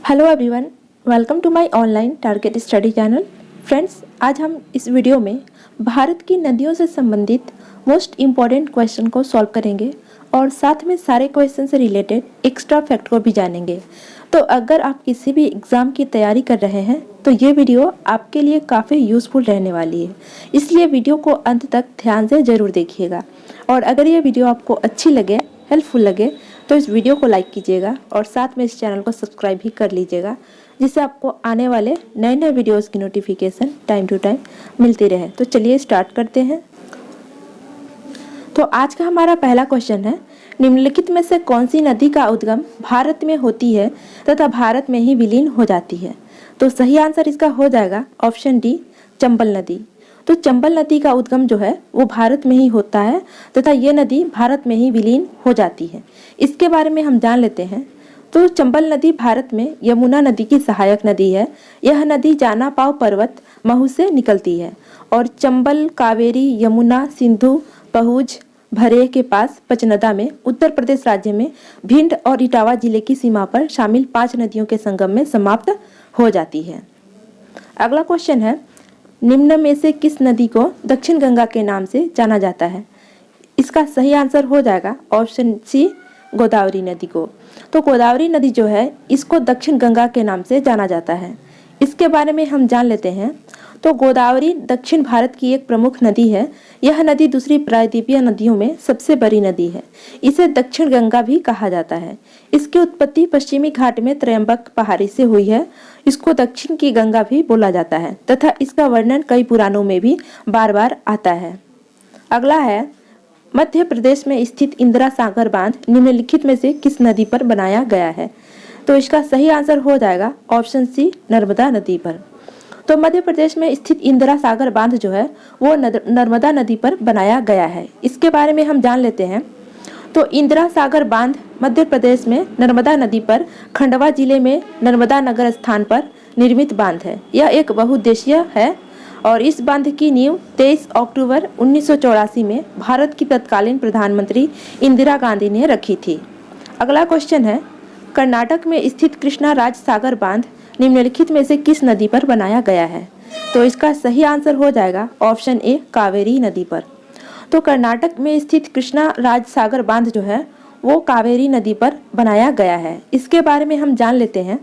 Hello everyone, welcome to my online target study channel. Friends, आज हम इस video में भारत की नदियों से संबंधित मोस्ट इम्पॉर्टेंट क्वेश्चन को सॉल्व करेंगे और साथ में सारे क्वेश्चन से रिलेटेड एक्स्ट्रा फैक्ट को भी जानेंगे। तो अगर आप किसी भी एग्ज़ाम की तैयारी कर रहे हैं तो ये वीडियो आपके लिए काफ़ी यूज़फुल रहने वाली है, इसलिए वीडियो को अंत तक ध्यान से ज़रूर देखिएगा। और अगर ये वीडियो आपको अच्छी लगे, हेल्पफुल लगे, तो इस वीडियो को लाइक कीजिएगा और साथ में इस चैनल को सब्सक्राइब भी कर लीजिएगा, जिससे आपको आने वाले नए नए वीडियोस की नोटिफिकेशन टाइम टू टाइम मिलती रहे। तो चलिए स्टार्ट करते हैं। तो आज का हमारा पहला क्वेश्चन है, निम्नलिखित में से कौन सी नदी का उद्गम भारत में होती है तथा भारत में ही विलीन हो जाती है? तो सही आंसर इसका हो जाएगा ऑप्शन डी, चंबल नदी। तो चंबल नदी का उद्गम जो है वो भारत में ही होता है तथा ये नदी भारत में ही विलीन हो जाती है। इसके बारे में हम जान लेते हैं। तो चंबल नदी भारत में यमुना नदी की सहायक नदी है। यह नदी जाना पाव पर्वत महू से निकलती है और चंबल, कावेरी, यमुना, सिंधु, पहुज, भरे के पास पचनदा में उत्तर प्रदेश राज्य में भिंड और इटावा जिले की सीमा पर शामिल 5 नदियों के संगम में समाप्त हो जाती है। अगला क्वेश्चन है, निम्न में से किस नदी को दक्षिण गंगा के नाम से जाना जाता है? इसका सही आंसर हो जाएगा ऑप्शन सी, गोदावरी नदी को। तो गोदावरी नदी जो है इसको दक्षिण गंगा के नाम से जाना जाता है। इसके बारे में हम जान लेते हैं। तो गोदावरी दक्षिण भारत की एक प्रमुख नदी है। यह नदी दूसरी प्रायद्वीपीय नदियों में सबसे बड़ी नदी है। इसे दक्षिण गंगा भी कहा जाता है। इसकी उत्पत्ति पश्चिमी घाट में त्रयंबक पहाड़ी से हुई है। इसको दक्षिण की गंगा भी बोला जाता है तथा इसका वर्णन कई पुराणों में भी बार बार आता है। अगला है, मध्य प्रदेश में स्थित इंदिरा सागर बांध निम्नलिखित में से किस नदी पर बनाया गया है? तो इसका सही आंसर हो जाएगा ऑप्शन सी, नर्मदा नदी पर। तो मध्य प्रदेश में स्थित इंदिरा सागर बांध जो है वो नर्मदा नदी पर बनाया गया है। इसके बारे में हम जान लेते हैं। तो इंदिरा सागर बांध मध्य प्रदेश में नर्मदा नदी पर खंडवा जिले में नर्मदा नगर स्थान पर निर्मित बांध है। यह एक बहुउद्देशीय है और इस बांध की नींव 23 अक्टूबर 1984 में भारत की तत्कालीन प्रधानमंत्री इंदिरा गांधी ने रखी थी। अगला क्वेश्चन है, कर्नाटक में स्थित कृष्णा राज सागर बांध निम्नलिखित में से किस नदी पर बनाया गया है? तो इसका सही आंसर हो जाएगा ऑप्शन ए, कावेरी नदी पर। तो कर्नाटक में स्थित कृष्णा राज सागर बांध जो है वो कावेरी नदी पर बनाया गया है। इसके बारे में हम जान लेते हैं।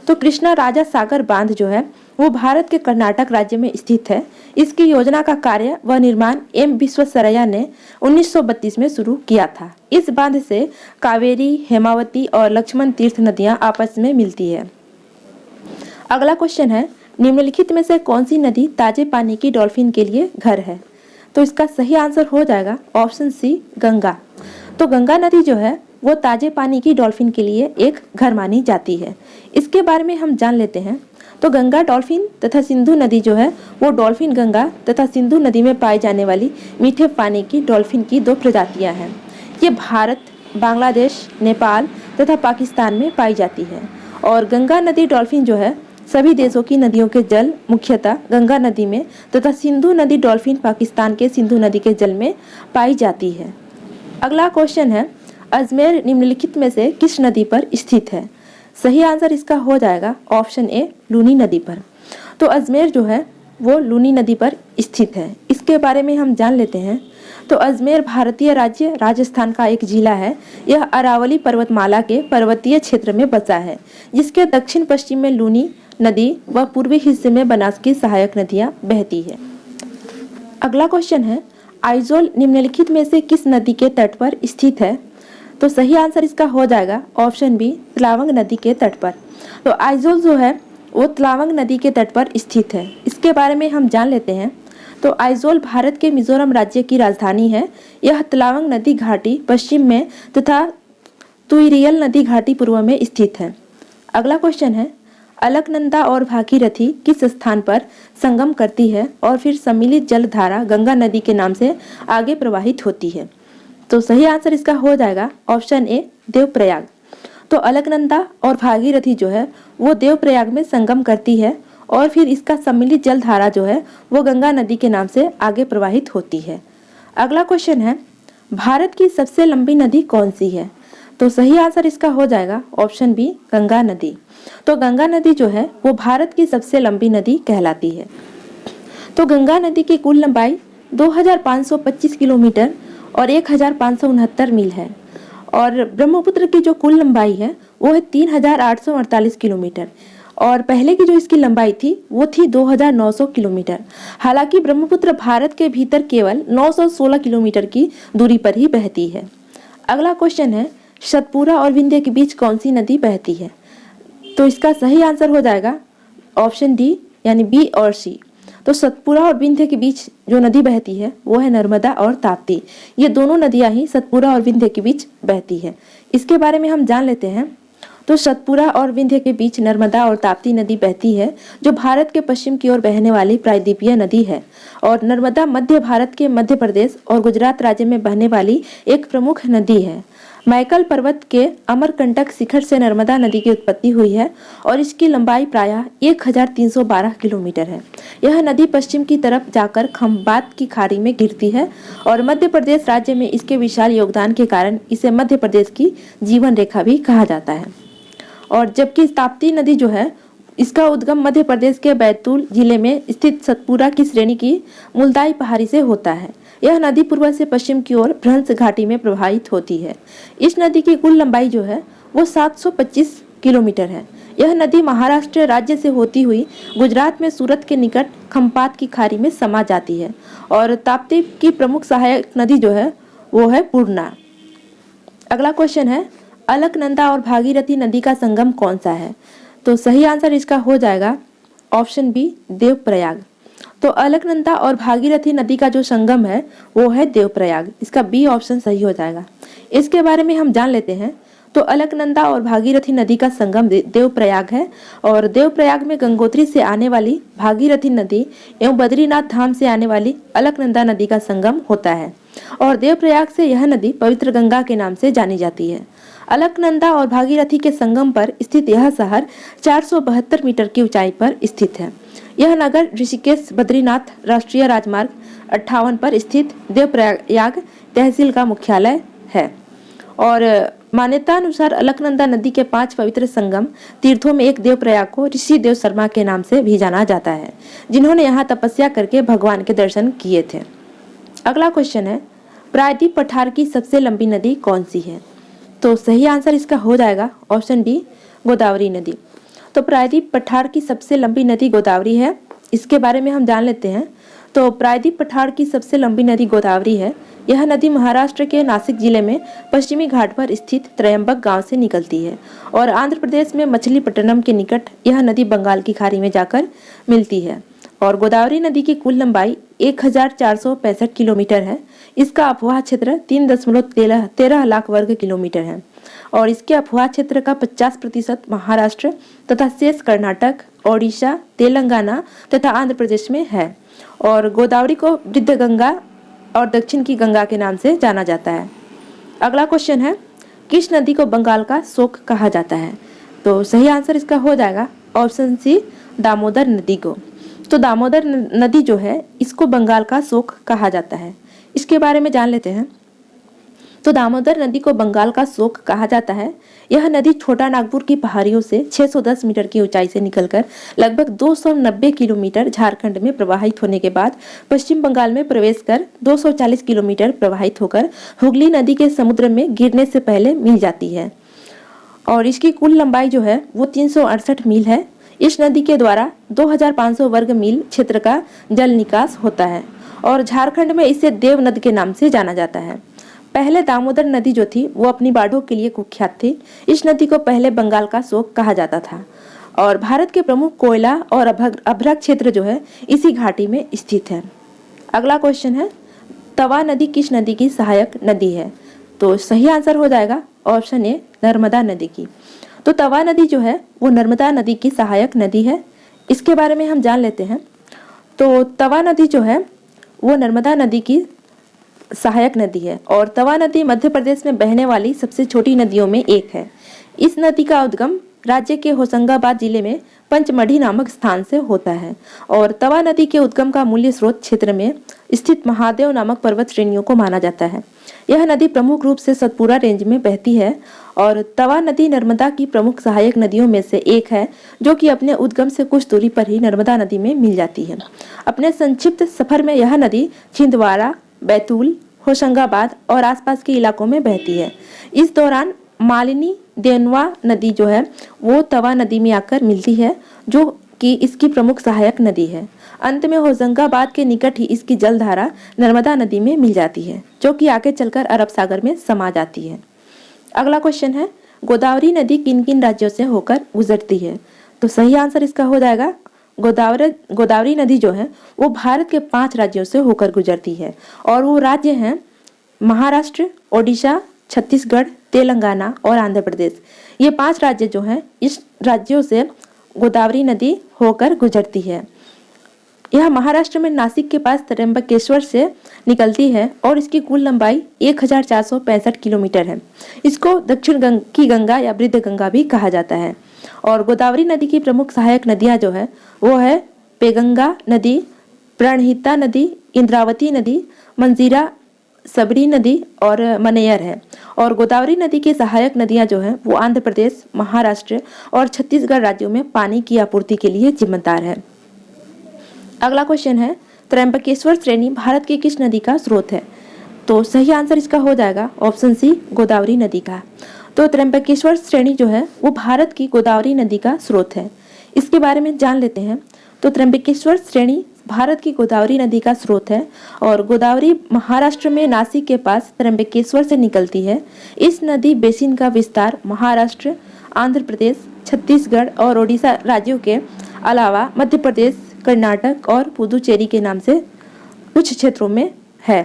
तो कृष्णा राजा सागर बांध जो है वो भारत के कर्नाटक राज्य में स्थित है। इसकी योजना का कार्य व निर्माण एम विश्वेश्वरैया ने 1932 में शुरू किया था। इस बांध से कावेरी, हेमावती और लक्ष्मण तीर्थ नदियां आपस में मिलती है। अगला क्वेश्चन है, निम्नलिखित में से कौन सी नदी ताजे पानी की डॉल्फिन के लिए घर है? तो इसका सही आंसर हो जाएगा ऑप्शन सी, गंगा। तो गंगा नदी जो है वो ताजे पानी की डॉल्फिन के लिए एक घर मानी जाती है। इसके बारे में हम जान लेते हैं। तो गंगा डॉल्फिन तथा सिंधु नदी जो है वो डॉल्फिन गंगा तथा सिंधु नदी में पाई जाने वाली मीठे पानी की डॉल्फिन की 2 प्रजातियां हैं। ये भारत, बांग्लादेश, नेपाल तथा पाकिस्तान में पाई जाती है। और गंगा नदी डॉल्फिन जो है सभी देशों की नदियों के जल मुख्यतः गंगा नदी में तथा सिंधु नदी डॉल्फिन पाकिस्तान के सिंधु नदी के जल में पाई जाती है। अगला क्वेश्चन है, अजमेर निम्नलिखित में से किस नदी पर स्थित है? सही आंसर इसका हो जाएगा ऑप्शन ए, लूनी नदी पर। तो अजमेर जो है वो लूनी नदी पर स्थित है। इसके बारे में हम जान लेते हैं। तो अजमेर भारतीय राज्य राजस्थान का एक जिला है। यह अरावली पर्वतमाला के पर्वतीय क्षेत्र में बसा है, जिसके दक्षिण पश्चिम में लूनी नदी व पूर्वी हिस्से में बनास की सहायक नदियां बहती है। अगला क्वेश्चन है, आइजोल निम्नलिखित में से किस नदी के तट पर स्थित है? तो सही आंसर इसका हो जाएगा ऑप्शन बी, तलावंग नदी के तट पर। तो आइजोल जो है वो तलावंग नदी के तट पर स्थित है। इसके बारे में हम जान लेते हैं। तो आइजोल भारत के मिजोरम राज्य की राजधानी है। यह तलावंग नदी घाटी पश्चिम में तथा तुइरियल नदी घाटी पूर्व में स्थित है। अगला क्वेश्चन है, अलकनंदा और भागीरथी किस स्थान पर संगम करती है और फिर सम्मिलित जल धारा गंगा नदी के नाम से आगे प्रवाहित होती है? तो सही आंसर इसका हो जाएगा ऑप्शन ए, देवप्रयाग। तो अलकनंदा और भागीरथी जो है वो देवप्रयाग में संगम करती है और फिर इसका सम्मिलित जल धारा जो है वो गंगा नदी के नाम से आगे प्रवाहित होती है। अगला क्वेश्चन है, भारत की सबसे लंबी नदी कौन सी है? तो सही आंसर इसका हो जाएगा ऑप्शन बी, गंगा नदी। तो गंगा नदी जो है वो भारत की सबसे लंबी नदी कहलाती है। तो गंगा नदी की कुल लंबाई 2525 किलोमीटर और 1569 मील है। और ब्रह्मपुत्र की जो कुल लंबाई है वो है 3848 किलोमीटर, और पहले की जो इसकी लंबाई थी वो थी 2900 किलोमीटर। हालांकि ब्रह्मपुत्र भारत के भीतर केवल 916 किलोमीटर की दूरी पर ही बहती है। अगला क्वेश्चन है, सतपुरा और विंध्य के बीच कौन सी नदी बहती है? तो इसका सही आंसर हो जाएगा ऑप्शन डी, यानी बी और सी। तो सतपुरा और विंध्य के बीच जो नदी बहती है वो है नर्मदा और ताप्ती। ये दोनों नदियां ही सतपुरा और विंध्य के बीच बहती है। इसके बारे में हम जान लेते हैं। तो सतपुरा और विंध्य के बीच नर्मदा और ताप्ती नदी बहती है, जो भारत के पश्चिम की ओर बहने वाली प्रायद्वीपीय नदी है। और नर्मदा मध्य भारत के मध्य प्रदेश और गुजरात राज्य में बहने वाली एक प्रमुख नदी है। मैकल पर्वत के अमरकंटक शिखर से नर्मदा नदी की उत्पत्ति हुई है और इसकी लंबाई प्रायः 1312 किलोमीटर है। यह नदी पश्चिम की तरफ जाकर खंबात की खाड़ी में गिरती है और मध्य प्रदेश राज्य में इसके विशाल योगदान के कारण इसे मध्य प्रदेश की जीवन रेखा भी कहा जाता है। और जबकि ताप्ती नदी जो है इसका उद्गम मध्य प्रदेश के बैतूल जिले में स्थित सतपुरा की श्रेणी की मुल्ताई पहाड़ी से होता है। यह नदी पूर्व से पश्चिम की ओर भ्रंश घाटी में प्रवाहित होती है। इस नदी की कुल लंबाई जो है वो 725 किलोमीटर है। यह नदी महाराष्ट्र राज्य से होती हुई गुजरात में सूरत के निकट खंपात की खाड़ी में समा जाती है। और ताप्ती की प्रमुख सहायक नदी जो है वो है पूर्णा। अगला क्वेश्चन है, अलकनंदा और भागीरथी नदी का संगम कौन सा है? तो सही आंसर इसका हो जाएगा ऑप्शन बी, देवप्रयाग। तो अलकनंदा और भागीरथी नदी का जो संगम है वो है देवप्रयाग। इसका बी ऑप्शन सही हो जाएगा। इसके बारे में हम जान लेते हैं। तो अलकनंदा और भागीरथी नदी का संगम देवप्रयाग है और देवप्रयाग में गंगोत्री से आने वाली भागीरथी नदी एवं बद्रीनाथ धाम से आने वाली अलकनंदा नदी का संगम होता है। और देवप्रयाग से यह नदी पवित्र गंगा के नाम से जानी जाती है। अलकनंदा और भागीरथी के संगम पर स्थित यह शहर 472 मीटर की ऊंचाई पर स्थित है। यह नगर ऋषिकेश बद्रीनाथ राष्ट्रीय राजमार्ग 58 पर स्थित देवप्रयाग तहसील का मुख्यालय है। और मान्यता अनुसार अलकनंदा नदी के 5 पवित्र संगम तीर्थों में एक देवप्रयाग को ऋषि देव शर्मा के नाम से भी जाना जाता है, जिन्होंने यहाँ तपस्या करके भगवान के दर्शन किए थे। अगला क्वेश्चन है, प्रायद्वीप पठार की सबसे लंबी नदी कौन सी है? तो सही आंसर इसका हो जाएगा ऑप्शन डी, गोदावरी नदी। तो प्रायद्वीप पठार की सबसे लंबी नदी गोदावरी है। इसके बारे में हम जान लेते हैं। तो प्रायद्वीप पठार की सबसे लंबी नदी गोदावरी है। यह नदी महाराष्ट्र के नासिक जिले में पश्चिमी घाट पर स्थित त्रयंबक गांव से निकलती है और आंध्र प्रदेश में मछलीपट्टनम के निकट यह नदी बंगाल की खाड़ी में जाकर मिलती है। और गोदावरी नदी की कुल लंबाई 1465 किलोमीटर है। इसका अफवाह क्षेत्र 3.13 लाख वर्ग किलोमीटर है और इसके अफवाह क्षेत्र का 50% महाराष्ट्र तथा शेष कर्नाटक, ओडिशा, तेलंगाना तथा आंध्र प्रदेश में है। और गोदावरी को वृद्ध गंगा और दक्षिण की गंगा के नाम से जाना जाता है। अगला क्वेश्चन है, किस नदी को बंगाल का शोक कहा जाता है? तो सही आंसर इसका हो जाएगा ऑप्शन सी, दामोदर नदी को। तो दामोदर नदी जो है इसको बंगाल का शोक कहा जाता है। इसके बारे में जान लेते हैं। तो दामोदर नदी को बंगाल का शोक कहा जाता है। यह नदी छोटा नागपुर की पहाड़ियों से 610 मीटर की ऊंचाई से निकलकर लगभग 290 किलोमीटर झारखंड में प्रवाहित होने के बाद पश्चिम बंगाल में प्रवेश कर 240 किलोमीटर प्रवाहित होकर हुगली नदी के समुद्र में गिरने से पहले मिल जाती है। और इसकी कुल लंबाई जो है वो 368 मील है। इस नदी के द्वारा 2500 वर्ग मील क्षेत्र का जल निकास होता है और झारखंड में इसे देव नदी के नाम से जाना जाता है। पहले दामोदर नदी जो थी वो अपनी बाढ़ों के लिए कुख्यात थी। इस नदी को पहले बंगाल का शोक कहा जाता था और भारत के प्रमुख कोयला और अभ्रक क्षेत्र जो है इसी घाटी में स्थित है। अगला क्वेश्चन है, तवा नदी किस नदी की सहायक नदी है? तो सही आंसर हो जाएगा ऑप्शन ए, नर्मदा नदी की। तो तवा नदी जो है वो नर्मदा नदी की सहायक नदी है। इसके बारे में हम जान लेते हैं। तो तवा नदी जो है वो नर्मदा नदी की सहायक नदी है और तवा नदी मध्य प्रदेश में बहने वाली सबसे छोटी नदियों में एक है। इस नदी का उद्गम राज्य के होशंगाबाद जिले में पंचमढ़ी नामक स्थान से होता है और तवा नदी के उद्गम का मूल्य स्रोत क्षेत्र में स्थित महादेव नामक पर्वत श्रेणियों को माना जाता है। यह नदी प्रमुख रूप से सतपुरा रेंज में बहती है और तवा नदी नर्मदा की प्रमुख सहायक नदियों में से एक है, जो कि अपने उद्गम से कुछ दूरी पर ही नर्मदा नदी में मिल जाती है। अपने संक्षिप्त सफर में यह नदी छिंदवाड़ा, बैतूल, होशंगाबाद और आसपास के इलाकों में बहती है। इस दौरान मालिनी देनवा नदी जो है वो तवा नदी में आकर मिलती है, जो कि इसकी प्रमुख सहायक नदी है। अंत में होशंगाबाद के निकट ही इसकी जलधारा नर्मदा नदी में मिल जाती है, जो कि आगे चलकर अरब सागर में समा जाती है। अगला क्वेश्चन है, गोदावरी नदी किन किन राज्यों से होकर गुजरती है? तो सही आंसर इसका हो जाएगा गोदावरी नदी जो है वो भारत के 5 राज्यों से होकर गुजरती है, और वो राज्य हैं महाराष्ट्र, ओडिशा, छत्तीसगढ़, तेलंगाना और आंध्र प्रदेश। ये 5 राज्य जो हैं इस राज्यों से गोदावरी नदी होकर गुजरती है। यह महाराष्ट्र में नासिक के पास त्र्यंबकेश्वर से निकलती है और इसकी कुल लंबाई 1465 किलोमीटर है। इसको दक्षिण की गंगा या वृद्ध गंगा भी कहा जाता है। और गोदावरी नदी की प्रमुख सहायक नदियां जो है वो है पेगंगा नदी, प्रणहिता नदी, इंद्रावती नदी, मंजीरा, सबरी नदी और मनेयर है। और गोदावरी नदी की सहायक नदियां जो हैं वो आंध्र प्रदेश, महाराष्ट्र और छत्तीसगढ़ राज्यों में पानी की आपूर्ति के लिए जिम्मेदार है। अगला क्वेश्चन है, त्र्यंबकेश्वर श्रेणी भारत की किस नदी का स्रोत है? तो सही आंसर इसका हो जाएगा ऑप्शन सी, गोदावरी नदी का। तो त्र्यंबकेश्वर श्रेणी जो है वो भारत की गोदावरी नदी का स्रोत है। इसके बारे में जान लेते हैं। तो त्र्यंबकेश्वर श्रेणी भारत की गोदावरी नदी का स्रोत है और गोदावरी महाराष्ट्र में नासिक के पास त्र्यंबकेश्वर से निकलती है। इस नदी बेसिन का विस्तार महाराष्ट्र, आंध्र प्रदेश, छत्तीसगढ़ और ओडिशा राज्यों के अलावा मध्य प्रदेश, कर्नाटक और पुदुचेरी के नाम से कुछ क्षेत्रों में है।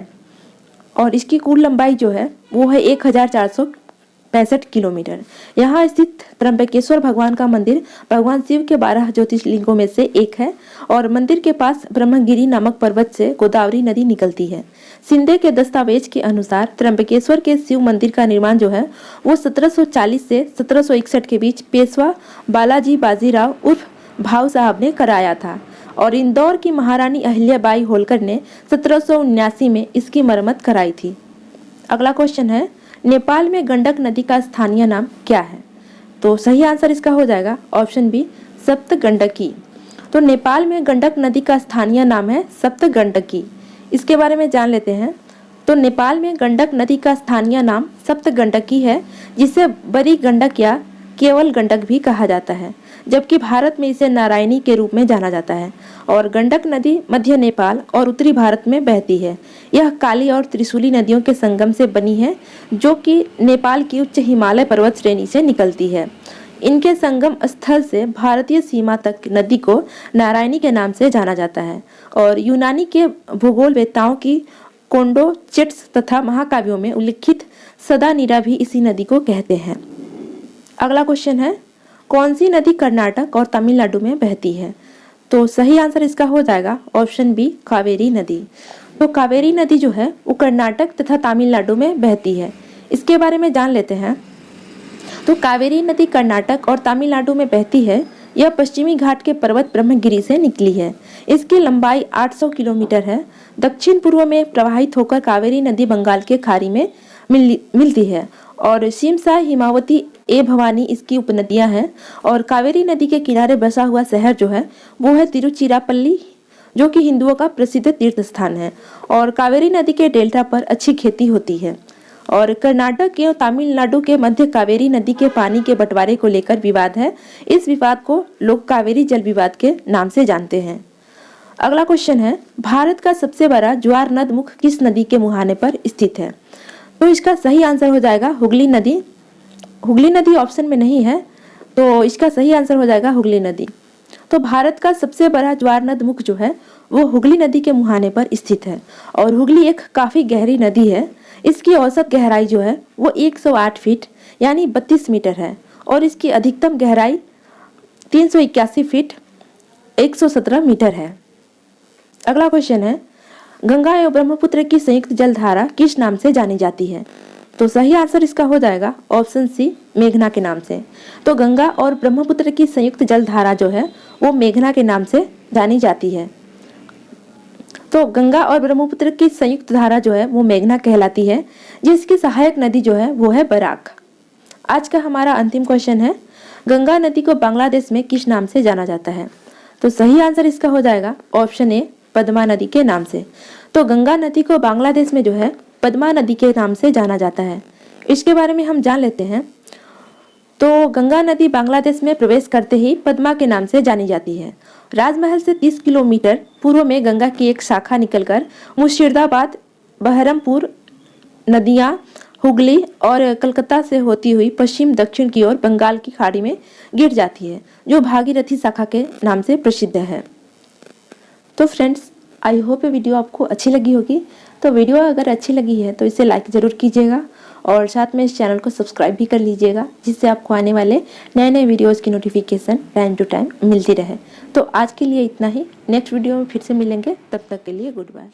और इसकी कुल लंबाई जो है वो है 1465 किलोमीटर। यहाँ स्थित त्र्यंबकेश्वर भगवान का मंदिर भगवान शिव के 12 ज्योतिर्लिंगों में से एक है और मंदिर के पास ब्रह्मगिरी नामक पर्वत से गोदावरी नदी निकलती है। शिंदे के दस्तावेज के अनुसार त्र्यंबकेश्वर के शिव मंदिर का निर्माण जो है वो 1740 से 1761 के बीच पेशवा बालाजी बाजीराव उर्फ भाऊ साहब ने कराया था और इंदौर की महारानी अहिल्याबाई होलकर ने 1779 में इसकी मरम्मत कराई थी। अगला क्वेश्चन है, नेपाल में गंडक नदी का स्थानीय नाम क्या है? तो सही आंसर इसका हो जाएगा ऑप्शन बी, सप्तगंडकी। तो नेपाल में गंडक नदी का स्थानीय नाम है सप्तगंडकी। इसके बारे में जान लेते हैं। तो नेपाल में गंडक नदी का स्थानीय नाम सप्तगंडकी है, जिसे बड़ी गंडक या केवल गंडक भी कहा जाता है, जबकि भारत में इसे नारायणी के रूप में जाना जाता है। और गंडक नदी मध्य नेपाल और उत्तरी भारत में बहती है। यह काली और त्रिशूली नदियों के संगम से बनी है, जो कि नेपाल की उच्च हिमालय पर्वत श्रेणी से निकलती है। इनके संगम स्थल से भारतीय सीमा तक नदी को नारायणी के नाम से जाना जाता है। और यूनानी के भूगोल वेताओं की कोंडो चिट्स तथा महाकाव्यों में उल्लिखित सदानीरा भी इसी नदी को कहते हैं। अगला क्वेश्चन है, कौन सी नदी कर्नाटक और तमिलनाडु में बहती है? तो सही आंसर इसका हो जाएगा ऑप्शन बी, कावेरी नदी। तो कावेरी नदी जो है वो कर्नाटक तथा तमिलनाडु में बहती है। इसके बारे में जान लेते हैं। तो कावेरी नदी कर्नाटक और तमिलनाडु में बहती है। यह पश्चिमी घाट के पर्वत ब्रह्मगिरी से निकली है। इसकी लंबाई 800 किलोमीटर है। दक्षिण पूर्व में प्रवाहित होकर कावेरी नदी बंगाल के खाड़ी में मिलती है और शिमसा, हिमावती, ए भवानी इसकी उपनदियां हैं। और कावेरी नदी के किनारे बसा हुआ शहर जो है वो है तिरुचिरापल्ली, जो कि हिंदुओं का प्रसिद्ध तीर्थ स्थान है। और कावेरी नदी के डेल्टा पर अच्छी खेती होती है। और कर्नाटक एवं तमिलनाडु के मध्य कावेरी नदी के पानी के बंटवारे को लेकर विवाद है। इस विवाद को लोग कावेरी जल विवाद के नाम से जानते हैं। अगला क्वेश्चन है, भारत का सबसे बड़ा ज्वार नद मुख किस नदी के मुहाने पर स्थित है? तो इसका सही आंसर हो जाएगा हुगली नदी। हुगली नदी ऑप्शन में नहीं है, तो इसका सही आंसर हो जाएगा हुगली नदी। तो भारत का सबसे बड़ा ज्वार नद मुख जो है वो हुगली नदी के मुहाने पर स्थित है। और हुगली एक काफी गहरी नदी है। इसकी औसत गहराई जो है वो 108 फीट यानी 32 मीटर है और इसकी अधिकतम गहराई 381 फीट 117 मीटर है। अगला क्वेश्चन है, गंगा एवं ब्रह्मपुत्र की संयुक्त जलधारा किस नाम से जानी जाती है? तो सही आंसर इसका हो जाएगा ऑप्शन सी, मेघना के नाम से। तो गंगा और ब्रह्मपुत्र की संयुक्त जलधारा जो है वो मेघना के नाम से जानी जाती है। तो गंगा और ब्रह्मपुत्र की संयुक्त धारा जो है वो मेघना कहलाती है, जिसकी सहायक नदी जो है वो है बराक। आज का हमारा अंतिम क्वेश्चन है, गंगा नदी को बांग्लादेश में किस नाम से जाना जाता है? तो सही आंसर इसका हो जाएगा ऑप्शन ए, पद्मा नदी के नाम से। तो गंगा नदी को बांग्लादेश में जो है पद्मा नदी के नाम से जाना जाता है। इसके बारे में हम जान लेते हैं। तो गंगा नदी बांग्लादेश में प्रवेश करते ही पद्मा के नाम से जानी जाती है। राजमहल से 30 किलोमीटर पूर्व में गंगा की एक शाखा निकलकर मुर्शिदाबाद, बहरमपुर नदियां हुगली और कलकत्ता से होती हुई पश्चिम दक्षिण की ओर बंगाल की खाड़ी में गिर जाती है, जो भागीरथी शाखा के नाम से प्रसिद्ध है। तो फ्रेंड्स, आई होप ये वीडियो आपको अच्छी लगी होगी। तो वीडियो अगर अच्छी लगी है तो इसे लाइक ज़रूर कीजिएगा और साथ में इस चैनल को सब्सक्राइब भी कर लीजिएगा, जिससे आपको आने वाले नए नए वीडियोज़ की नोटिफिकेशन टाइम टू टाइम मिलती रहे। तो आज के लिए इतना ही। नेक्स्ट वीडियो में फिर से मिलेंगे, तब तक के लिए गुड बाय।